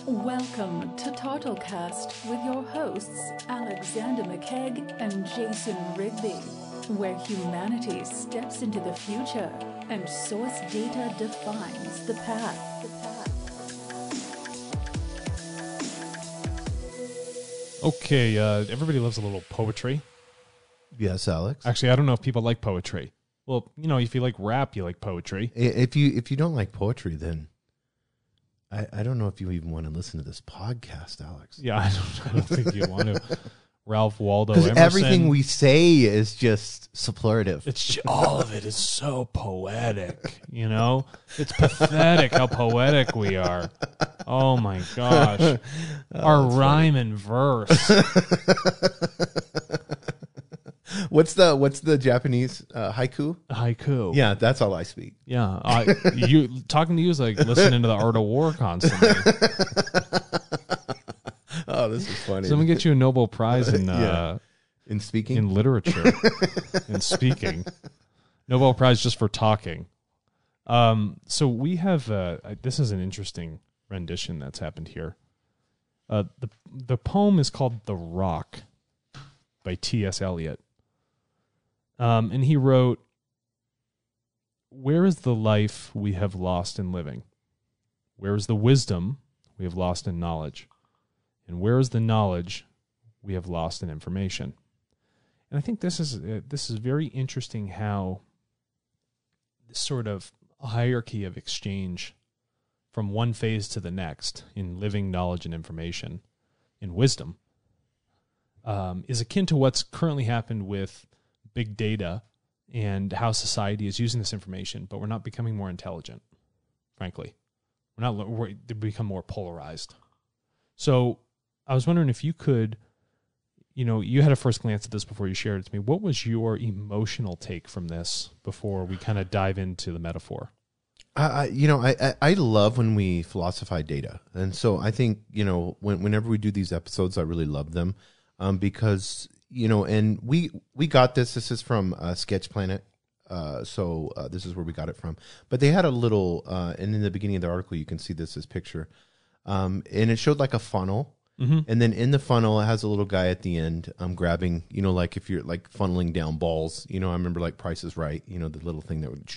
Welcome to TotalCast with your hosts Alexander McKegg and Jason Rigby, where humanity steps into the future and source data defines the path. Okay, everybody loves a little poetry. Yes, Alex. Actually, I don't know if people like poetry. Well, you know, if you like rap, you like poetry. If you don't like poetry, then I don't know if you even want to listen to this podcast, Alex. Yeah, I don't think you want to. Ralph Waldo Because Emerson. everything we say is just superlative. All of it is so poetic, you know? It's pathetic how poetic we are. Oh, my gosh. Our rhyme and verse. What's the Japanese haiku? Haiku. Yeah, that's all I speak. Yeah. You talking to you is like listening to the Art of War constantly. Oh, this is funny. Someone get you a Nobel Prize in in speaking, in literature, in speaking. Nobel Prize just for talking. So we have this is an interesting rendition that's happened here. The poem is called "The Rock" by T.S. Eliot, and he wrote, "Where is the life we have lost in living? Where is the wisdom we have lost in knowledge? And where is the knowledge we have lost in information?" And I think this is very interesting how this sort of hierarchy of exchange from one phase to the next in living knowledge and information, in wisdom, is akin to what's currently happened with big data and how society is using this information, but we're not becoming more intelligent, frankly. We're become more polarized. So I was wondering if you could, you know, you had a first glance at this before you shared it to me. What was your emotional take from this before we kind of dive into the metaphor? I love when we philosophize data. And so I think, you know, whenever we do these episodes, I really love them because, you know, and we got this. This is from Sketch Planet. So this is where we got it from. But they had a little, and in the beginning of the article, you can see this as picture. And it showed like a funnel. Mm-hmm. And then in the funnel, it has a little guy at the end grabbing, you know, like if you're like funneling down balls, you know, I remember like Price is Right, you know, the little thing that would,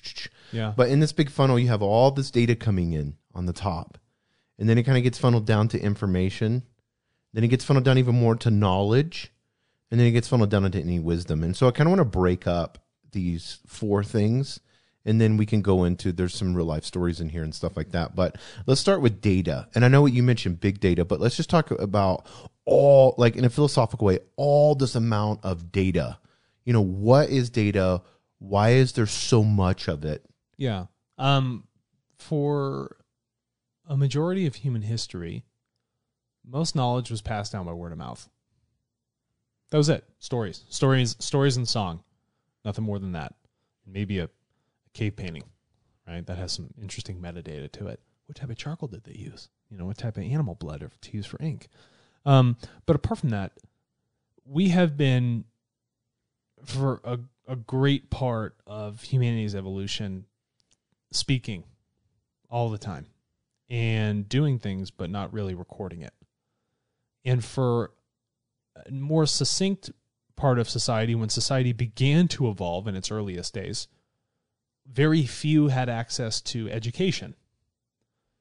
yeah. But in this big funnel, you have all this data coming in on the top. And then it kind of gets funneled down to information. Then it gets funneled down even more to knowledge. And then it gets funneled down into any wisdom. And so I kind of want to break up these four things. And then we can go into, there's some real life stories in here and stuff like that. But let's start with data. And I know you mentioned big data, but let's just talk about all, like in a philosophical way, all this amount of data. You know, what is data? Why is there so much of it? Yeah. For a majority of human history, most knowledge was passed down by word of mouth. That was it. Stories and song. Nothing more than that. Maybe a cave painting, right? That has some interesting metadata to it. What type of charcoal did they use? You know, what type of animal blood to use for ink? But apart from that, we have been, for a great part of humanity's evolution, speaking all the time and doing things, but not really recording it. And for a more succinct part of society, when society began to evolve in its earliest days, very few had access to education.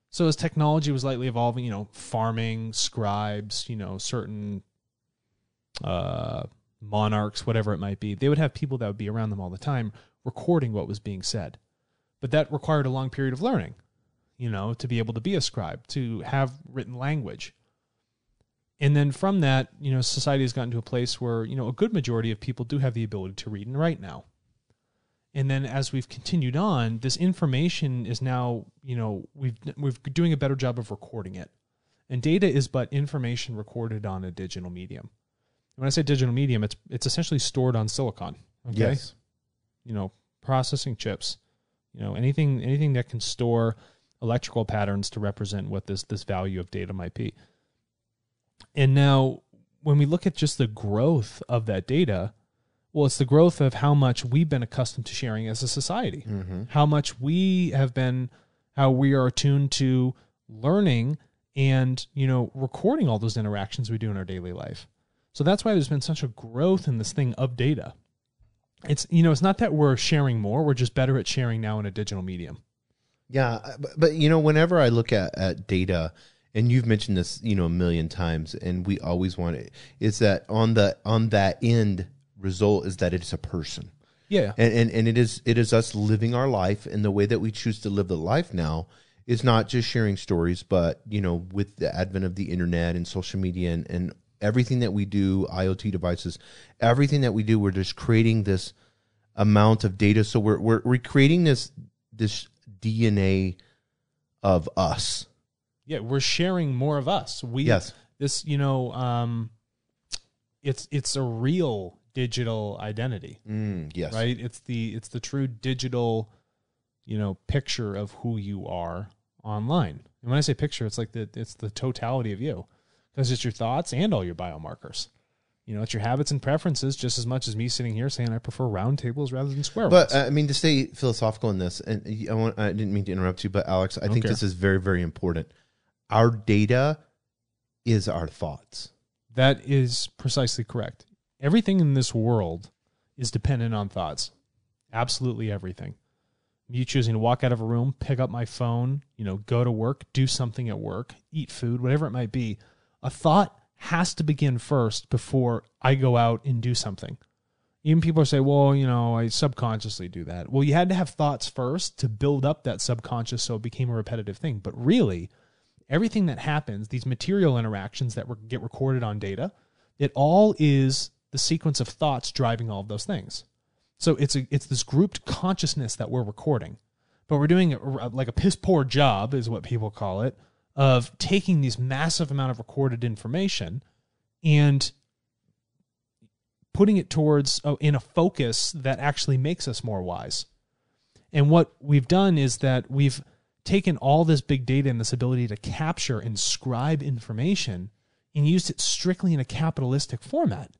So as technology was lightly evolving, you know, farming, scribes, you know, certain monarchs, whatever it might be, they would have people that would be around them all the time recording what was being said. But that required a long period of learning, you know, to be able to be a scribe, to have written language. And then from that, you know, society has gotten to a place where, you know, a good majority of people do have the ability to read and write now. And then as we've continued on, this information is now, you know, we're doing a better job of recording it. And data is but information recorded on a digital medium. When I say digital medium, it's essentially stored on silicon. Okay? Yes. You know, processing chips, you know, anything that can store electrical patterns to represent what this value of data might be. And now when we look at just the growth of that data, well, it's the growth of how much we've been accustomed to sharing as a society, how much we have been, how we are attuned to learning and, you know, recording all those interactions we do in our daily life. So that's why there's been such a growth in this thing of data. It's, you know, it's not that we're sharing more, we're just better at sharing now in a digital medium. Yeah, but you know, whenever I look at data, and you've mentioned this, you know, a million times, and we always want it, is that on that end result is that it's a person. Yeah. And it is us living our life, and the way that we choose to live the life now is not just sharing stories, but, you know, with the advent of the internet and social media and everything that we do, IoT devices, everything that we do, we're just creating this amount of data. So we're creating this DNA of us. Yeah, we're sharing more of us. Yes. This, you know, it's a real digital identity. Yes. Right? It's the true digital, you know, picture of who you are online. And when I say picture, it's like it's the totality of you, because it's your thoughts and all your biomarkers. You know, it's your habits and preferences just as much as me sitting here saying I prefer round tables rather than square ones. But I mean, to stay philosophical in this, and I didn't mean to interrupt you, but Alex, I think this is very, very important. Our data is our thoughts. That is precisely correct. Everything in this world is dependent on thoughts. Absolutely everything. Me choosing to walk out of a room, pick up my phone, you know, go to work, do something at work, eat food, whatever it might be. A thought has to begin first before I go out and do something. Even people say, well, you know, I subconsciously do that. Well, you had to have thoughts first to build up that subconscious so it became a repetitive thing. But really, everything that happens, these material interactions that get recorded on data, it all is the sequence of thoughts driving all of those things. So it's this grouped consciousness that we're recording. But we're doing like a piss poor job, is what people call it, of taking these massive amount of recorded information and putting it towards in a focus that actually makes us more wise. And what we've done is that we've taken all this big data and this ability to capture and scribe information and used it strictly in a capitalistic format.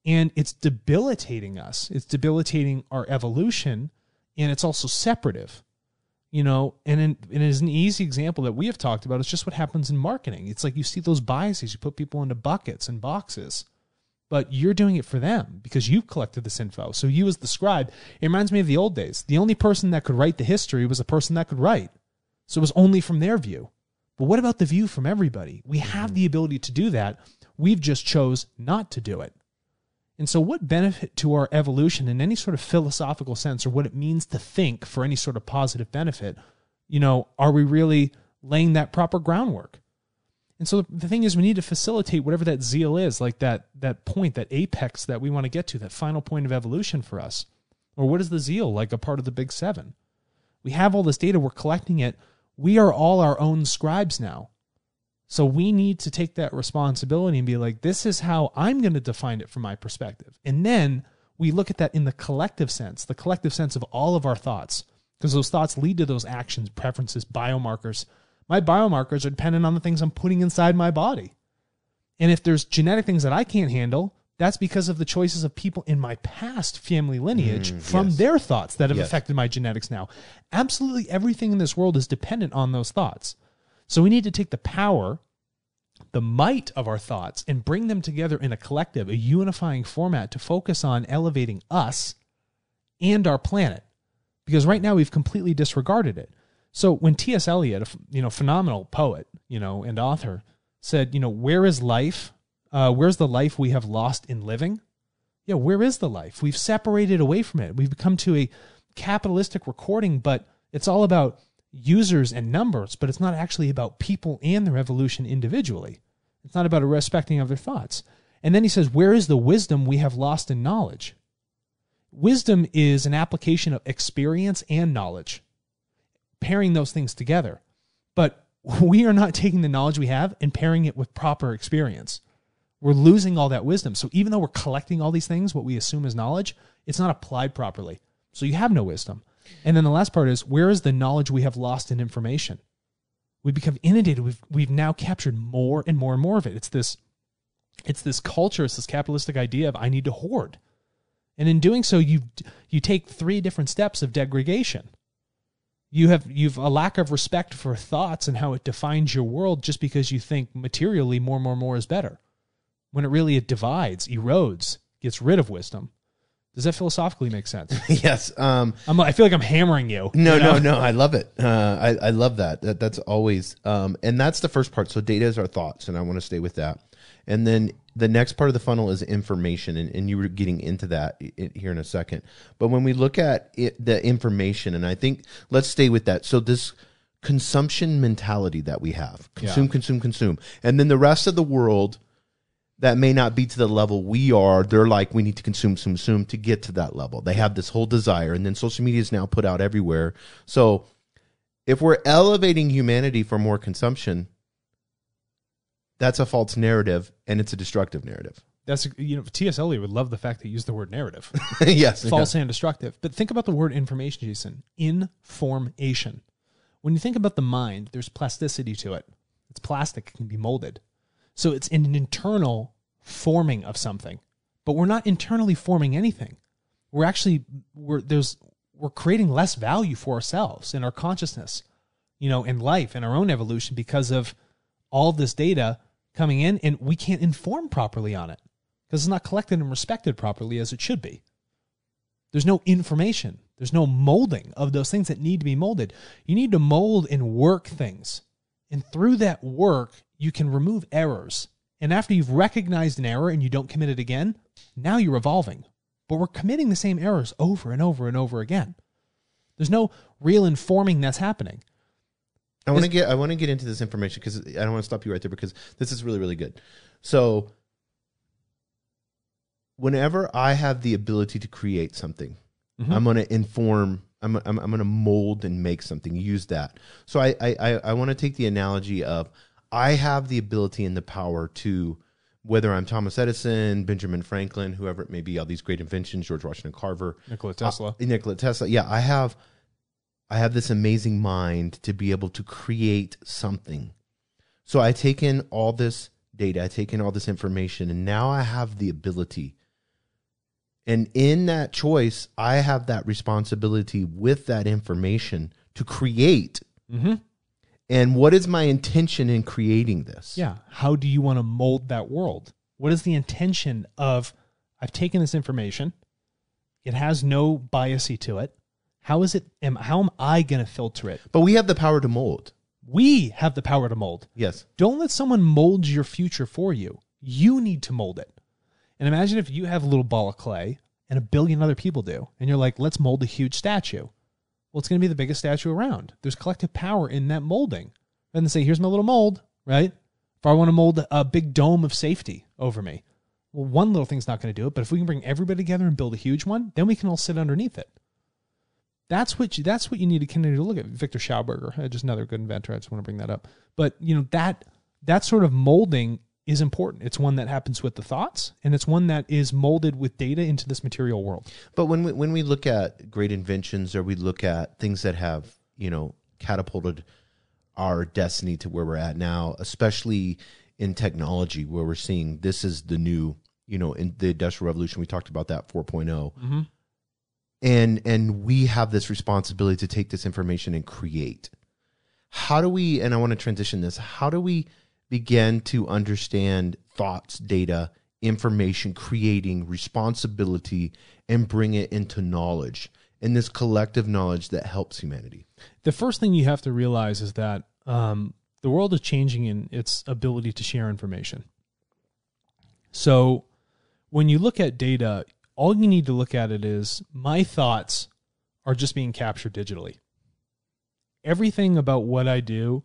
And it's debilitating us. It's debilitating our evolution, and it's also separative. You know, and it is an easy example that we have talked about. It's just what happens in marketing. It's like you see those biases. You put people into buckets and boxes, but you're doing it for them because you've collected this info. So you as the scribe, it reminds me of the old days. The only person that could write the history was the person that could write. So it was only from their view. But what about the view from everybody? We have the ability to do that. We've just chose not to do it. And so what benefit to our evolution in any sort of philosophical sense, or what it means to think for any sort of positive benefit, you know, are we really laying that proper groundwork? And so the thing is, we need to facilitate whatever that zeal is, like that point, that apex that we want to get to, that final point of evolution for us. Or what is the zeal, like a part of the Big Seven? We have all this data, we're collecting it. We are all our own scribes now. So we need to take that responsibility and be like, this is how I'm going to define it from my perspective. And then we look at that in the collective sense of all of our thoughts, because those thoughts lead to those actions, preferences, biomarkers. My biomarkers are dependent on the things I'm putting inside my body. And if there's genetic things that I can't handle, that's because of the choices of people in my past family lineage from their thoughts that have affected my genetics now. Absolutely everything in this world is dependent on those thoughts. So we need to take the power, the might of our thoughts, and bring them together in a collective, a unifying format to focus on elevating us and our planet. Because right now we've completely disregarded it. So when T.S. Eliot, a phenomenal poet, and author, said, where is life? Where's the life we have lost in living? Yeah, where is the life? We've separated away from it. We've become to a capitalistic recording, but it's all about users and numbers, but it's not actually about people and their evolution individually. It's not about a respecting of their thoughts. And then he says, where is the wisdom we have lost in knowledge? Wisdom is an application of experience and knowledge, pairing those things together. But we are not taking the knowledge we have and pairing it with proper experience. We're losing all that wisdom. So even though we're collecting all these things, what we assume is knowledge, it's not applied properly. So you have no wisdom. And then the last part is, where is the knowledge we have lost in information? We become inundated. We've now captured more and more and more of it. It's this culture, it's this capitalistic idea of I need to hoard. And in doing so, you take 3 different steps of degradation. You've a lack of respect for thoughts and how it defines your world just because you think materially more is better. When it divides, erodes, gets rid of wisdom. Does that philosophically make sense? Yes. I feel like I'm hammering you. No, you know? no. I love it. I love that. That's always, and that's the first part. So data is our thoughts, and I want to stay with that. And then the next part of the funnel is information, and you were getting into that here in a second. But when we look at the information, and I think let's stay with that. So this consumption mentality that we have, consume. And then the rest of the world that may not be to the level we are, they're like, we need to consume to get to that level. They have this whole desire, and then social media is now put out everywhere. So if we're elevating humanity for more consumption, that's a false narrative, and it's a destructive narrative. That's, T.S. Eliot would love the fact that you use the word narrative. Yes. False and destructive. But think about the word information, Jason. Information. When you think about the mind, there's plasticity to it. It's plastic. It can be molded. So it's an internal forming of something. But we're not internally forming anything. We're creating less value for ourselves in our consciousness, in life, in our own evolution, because of all this data coming in, and we can't inform properly on it because it's not collected and respected properly as it should be. There's no information. There's no molding of those things that need to be molded. You need to mold and work things. And through that work, you can remove errors. And after you've recognized an error and you don't commit it again, now you're evolving. But we're committing the same errors over and over and over again. There's no real informing that's happening. I want to get into this information because I don't want to stop you right there because this is really, really good. So whenever I have the ability to create something, I'm going to inform, I'm going to mold and make something, use that. So I want to take the analogy of I have the ability and the power to, whether I'm Thomas Edison, Benjamin Franklin, whoever it may be, all these great inventions, George Washington Carver. Nikola Tesla. Yeah, I have this amazing mind to be able to create something. So I take in all this data, I take in all this information, and now I have the ability. And in that choice, I have that responsibility with that information to create. Mm-hmm. And what is my intention in creating this? Yeah. How do you want to mold that world? What is the intention of, I've taken this information, it has no biasy to it. How am I going to filter it? But we have the power to mold. We have the power to mold. Yes. Don't let someone mold your future for you. You need to mold it. And imagine if you have a little ball of clay and a billion other people do, and you're like, let's mold a huge statue. Well, it's going to be the biggest statue around. There's collective power in that molding. And then say, here's my little mold, right? If I want to mold a big dome of safety over me, well, one little thing's not going to do it. But if we can bring everybody together and build a huge one, then we can all sit underneath it. That's what you need to continue to look at. Victor Schauberger, just another good inventor. I just want to bring that up. But that sort of molding is important. It's one that happens with the thoughts, and it's one that is molded with data into this material world. But when we look at great inventions, or we look at things that have catapulted our destiny to where we're at now, especially in technology, where we're seeing this is the new, in the Industrial Revolution, we talked about that 4.0. Mm-hmm. And we have this responsibility to take this information and create. How do we, and I want to transition this, how do we begin to understand thoughts, data, information, creating, responsibility, and bring it into knowledge, and this collective knowledge that helps humanity? The first thing you have to realize is that the world is changing in its ability to share information. So when you look at data, all you need to look at it is my thoughts are just being captured digitally. Everything about what I do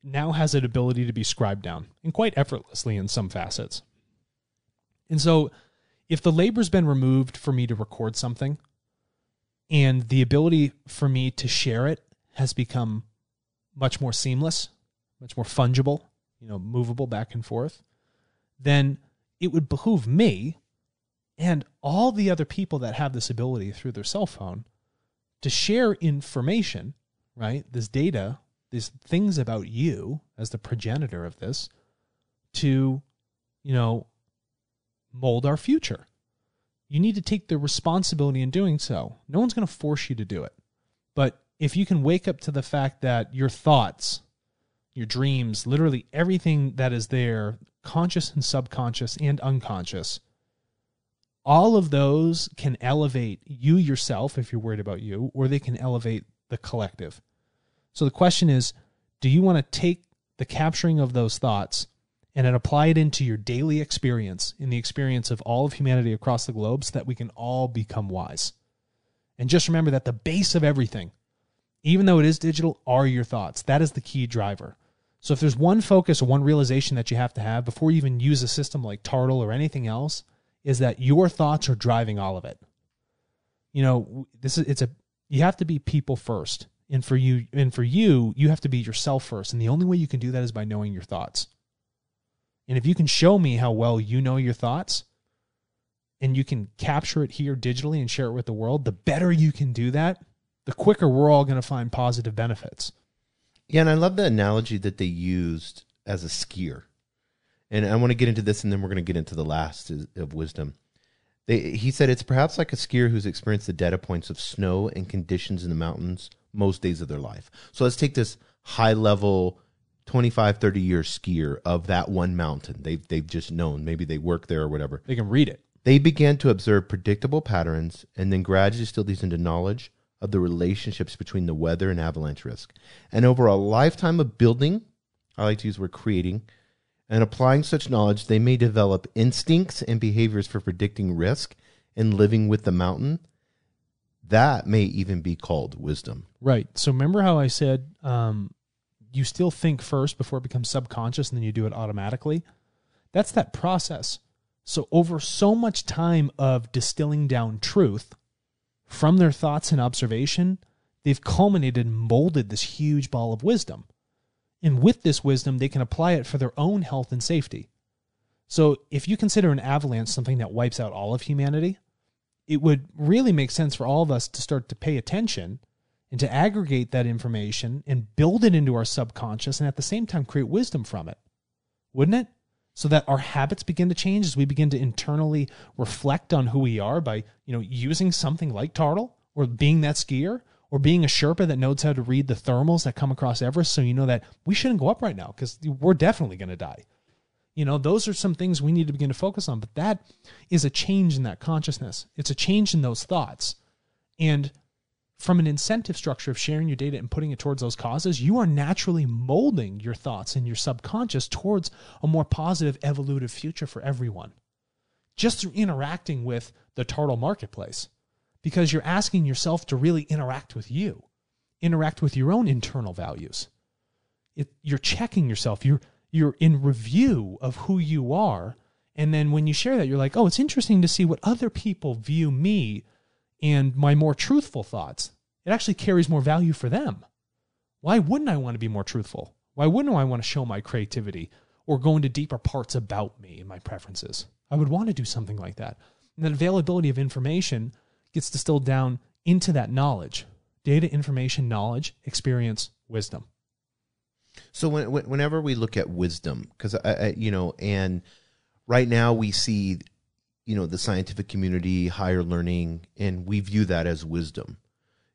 now has an ability to be scribed down, and quite effortlessly in some facets. And so if the labor's been removed for me to record something, and the ability for me to share it has become much more seamless, much more fungible, movable back and forth, then it would behoove me and all the other people that have this ability through their cell phone to share information, right? This data, these things about you as the progenitor of this, to, mold our future. You need to take the responsibility in doing so. No one's going to force you to do it. But if you can wake up to the fact that your thoughts, your dreams, literally everything that is there, conscious and subconscious and unconscious, all of those can elevate you yourself if you're worried about you, or they can elevate the collective. So the question is, do you want to take the capturing of those thoughts and then apply it into your daily experience, in the experience of all of humanity across the globe, so that we can all become wise? And just remember that the base of everything, even though it is digital, are your thoughts. That is the key driver. So if there's one focus or one realization that you have to have before you even use a system like Tartle or anything else, is that your thoughts are driving all of it. You know, you have to be people first. And for you, you have to be yourself first. And the only way you can do that is by knowing your thoughts. And if you can show me how well you know your thoughts, and you can capture it here digitally and share it with the world, the better you can do that, the quicker we're all going to find positive benefits. Yeah, and I love the analogy that they used as a skier. And I want to get into this, and then we're going to get into the last of wisdom. He said it's perhaps like a skier who's experienced the data points of snow and conditions in the mountains most days of their life. So let's take this high-level 25, 30-year skier of that one mountain. They've just known. Maybe they work there or whatever. They can read it. They began to observe predictable patterns and then gradually distill these into knowledge of the relationships between the weather and avalanche risk. And over a lifetime of building, I like to use the word creating, and applying such knowledge, they may develop instincts and behaviors for predicting risk and living with the mountain. That may even be called wisdom. Right. So remember how I said you still think first before it becomes subconscious and then you do it automatically? That's that process. So over so much time of distilling down truth from their thoughts and observation, they've culminated and molded this huge ball of wisdom. And with this wisdom, they can apply it for their own health and safety. So if you consider an avalanche something that wipes out all of humanity, it would really make sense for all of us to start to pay attention and to aggregate that information and build it into our subconscious and at the same time create wisdom from it. Wouldn't it? So that our habits begin to change as we begin to internally reflect on who we are by, using something like Tartle, or being that skier, or being a Sherpa that knows how to read the thermals that come across Everest, so you know that we shouldn't go up right now because we're definitely going to die. Those are some things we need to begin to focus on, but that is a change in that consciousness. It's a change in those thoughts. And from an incentive structure of sharing your data and putting it towards those causes, you are naturally molding your thoughts and your subconscious towards a more positive, evolutive future for everyone. Just through interacting with the Tartle marketplace. Because you're asking yourself to really interact with you. Interact with your own internal values. You're checking yourself. You're in review of who you are. And then when you share that, you're like, oh, it's interesting to see what other people view me and my more truthful thoughts. It actually carries more value for them. Why wouldn't I want to be more truthful? Why wouldn't I want to show my creativity or go into deeper parts about me and my preferences? I would want to do something like that. And that availability of information gets distilled down into that knowledge. Data, information, knowledge, experience, wisdom. So whenever we look at wisdom, because and right now we see, the scientific community, higher learning, and we view that as wisdom.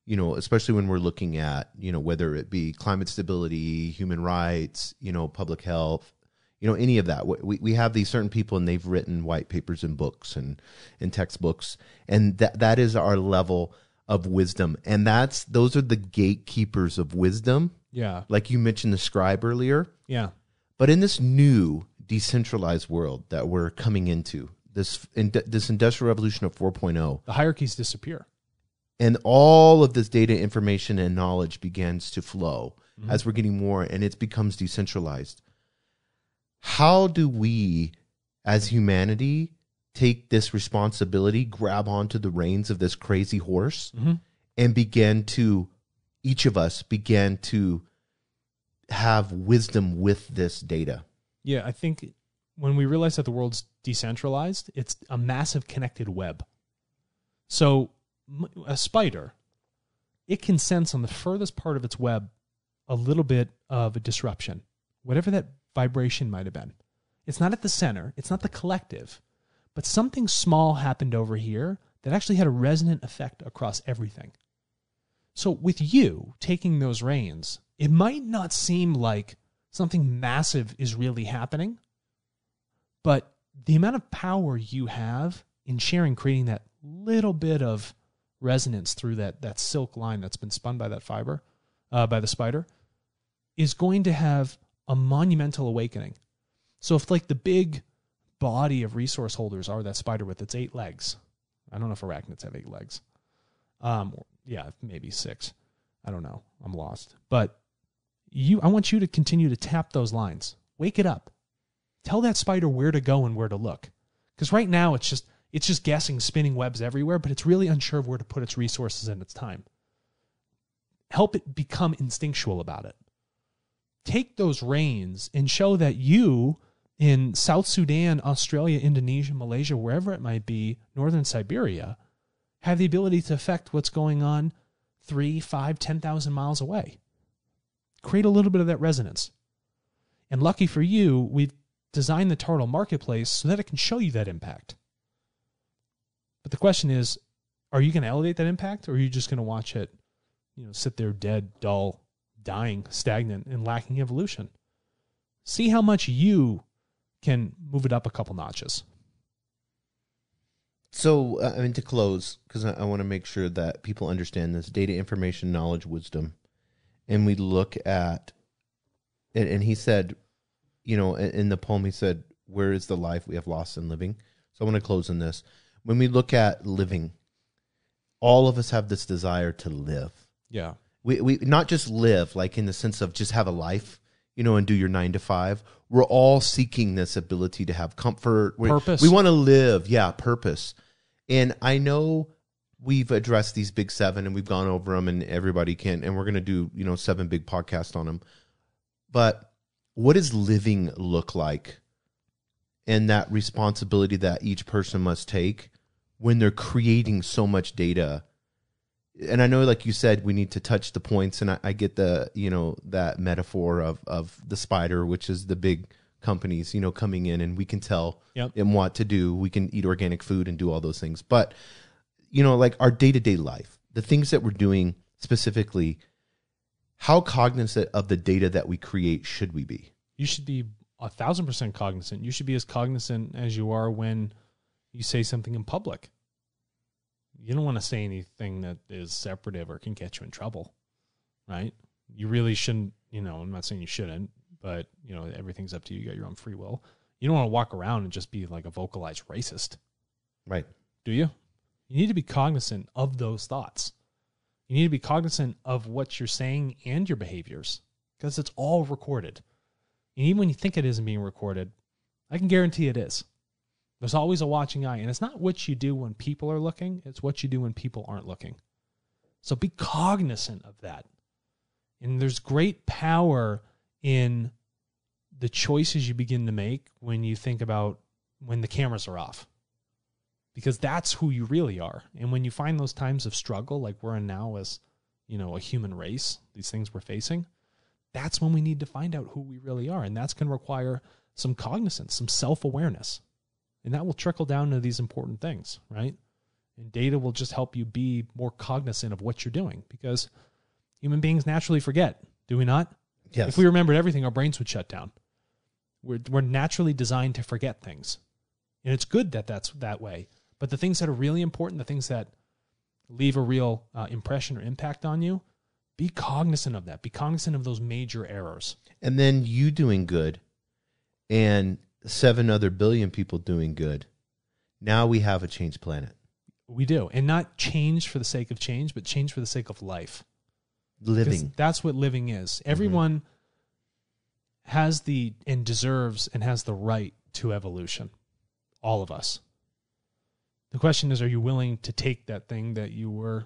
Especially when we're looking at, whether it be climate stability, human rights, public health, any of that. We have these certain people, and they've written white papers and books and textbooks, and that is our level of wisdom, and those are the gatekeepers of wisdom. Yeah, like you mentioned the scribe earlier. Yeah, but in this new decentralized world that we're coming into, this industrial revolution of 4.0, the hierarchies disappear, and all of this data, information, and knowledge begins to flow as we're getting more, and it becomes decentralized. How do we, as humanity, take this responsibility, grab onto the reins of this crazy horse, and each of us begin to have wisdom with this data? Yeah, I think when we realize that the world's decentralized, it's a massive connected web. So a spider, it can sense on the furthest part of its web a little bit of a disruption, whatever that vibration might have been. It's not at the center. It's not the collective. But something small happened over here that actually had a resonant effect across everything. So with you taking those reins, it might not seem like something massive is really happening, but the amount of power you have in sharing, creating that little bit of resonance through that silk line that's been spun by that fiber, by the spider, is going to have a monumental awakening. So if like the big body of resource holders are that spider with its 8 legs, I don't know if arachnids have 8 legs. Yeah, maybe 6. I don't know. I'm lost. But I want you to continue to tap those lines. Wake it up. Tell that spider where to go and where to look. Because right now it's just guessing, spinning webs everywhere, but it's really unsure of where to put its resources and its time. Help it become instinctual about it. Take those reins and show that you in South Sudan, Australia, Indonesia, Malaysia, wherever it might be, northern Siberia, have the ability to affect what's going on 3, 5, 10,000 miles away. Create a little bit of that resonance. And lucky for you, we've designed the Turtle Marketplace so that it can show you that impact. But the question is, are you going to elevate that impact, or are you just going to watch it, sit there dead, dull, dying, stagnant, and lacking evolution? See how much you can move it up a couple notches. So, to close, because I want to make sure that people understand this: data, information, knowledge, wisdom. And we look at, and he said, in the poem, he said, where is the life we have lost in living? So I want to close on this. When we look at living, all of us have this desire to live. Yeah. We not just live, like in the sense of just have a life, and do your 9 to 5. We're all seeking this ability to have comfort. Purpose. We want to live. Yeah, purpose. And I know we've addressed these big 7 and we've gone over them, and everybody can, and we're going to do, 7 big podcasts on them. But what does living look like? And that responsibility that each person must take when they're creating so much data. And I know, like you said, we need to touch the points, and I get the, that metaphor of the spider, which is the big companies, coming in, and we can tell them what to do. We can eat organic food and do all those things. But, like our day-to-day life, the things that we're doing specifically, how cognizant of the data that we create should we be? You should be 1,000% cognizant. You should be as cognizant as you are when you say something in public. You don't want to say anything that is separative or can get you in trouble, right? You really shouldn't, I'm not saying you shouldn't, but, everything's up to you. You got your own free will. You don't want to walk around and just be like a vocalized racist. Right. Do you? You need to be cognizant of those thoughts. You need to be cognizant of what you're saying and your behaviors, because it's all recorded. And even when you think it isn't being recorded, I can guarantee it is. There's always a watching eye. And it's not what you do when people are looking. It's what you do when people aren't looking. So be cognizant of that. And there's great power in the choices you begin to make when you think about when the cameras are off. Because that's who you really are. And when you find those times of struggle, like we're in now as, a human race, these things we're facing, that's when we need to find out who we really are. And that's going to require some cognizance, some self-awareness. And that will trickle down to these important things, right? And data will just help you be more cognizant of what you're doing, because human beings naturally forget, do we not? Yes. If we remembered everything, our brains would shut down. We're naturally designed to forget things. And it's good that that's that way. But the things that are really important, the things that leave a real impression or impact on you, be cognizant of that. Be cognizant of those major errors. And then you doing good and 7 other billion people doing good. Now we have a changed planet. We do. And not change for the sake of change, but change for the sake of life. Living. That's what living is. Everyone has and deserves and has the right to evolution. All of us. The question is, are you willing to take that thing that you were,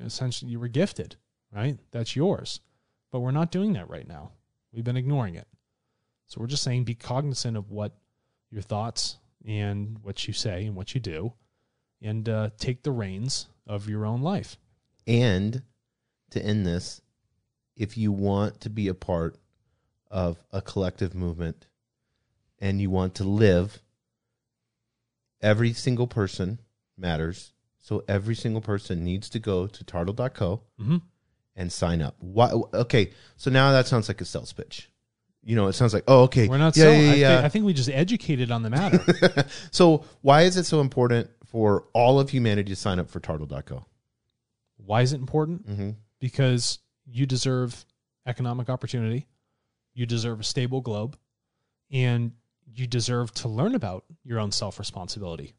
essentially, you were gifted, right? That's yours. But we're not doing that right now. We've been ignoring it. So we're just saying be cognizant of what your thoughts and what you say and what you do, and take the reins of your own life. And to end this, if you want to be a part of a collective movement and you want to live, every single person matters. So every single person needs to go to Tartle.co Mm-hmm. and sign up. Why? Okay, so now that sounds like a sales pitch. You know, it sounds like, oh, okay. We're not yeah, selling. yeah. I think we just educated on the matter. So why is it so important for all of humanity to sign up for Tartle.co? Why is it important? Mm-hmm. Because you deserve economic opportunity. You deserve a stable globe. And you deserve to learn about your own self-responsibility.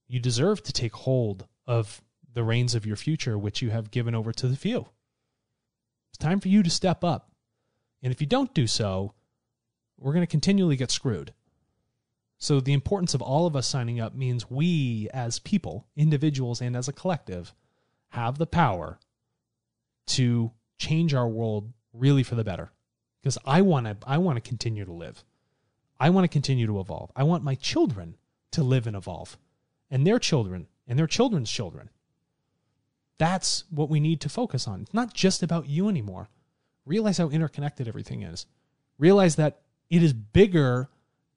You deserve to take hold of the reins of your future, which you have given over to the few. It's time for you to step up. And if you don't do so, we're going to continually get screwed. So the importance of all of us signing up means we as people, individuals and as a collective, have the power to change our world really for the better. Because I want to continue to live. I want to continue to evolve. I want my children to live and evolve. And their children and their children's children. That's what we need to focus on. It's not just about you anymore. Realize how interconnected everything is. Realize that it is bigger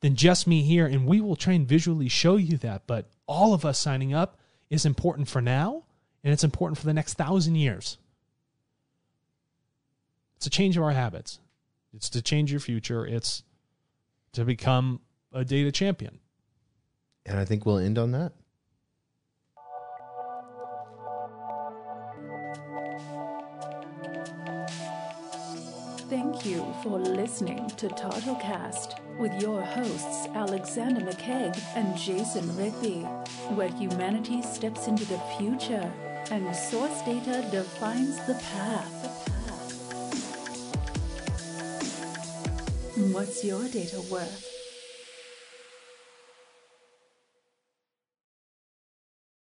than just me here, and we will try and visually show you that. But all of us signing up is important for now, and it's important for the next 1,000 years. It's a change of our habits. It's to change your future. It's to become a data champion. And I think we'll end on that. Thank you for listening to TartleCast with your hosts Alexander McKeag and Jason Rigby, where humanity steps into the future and source data defines the path. What's your data worth?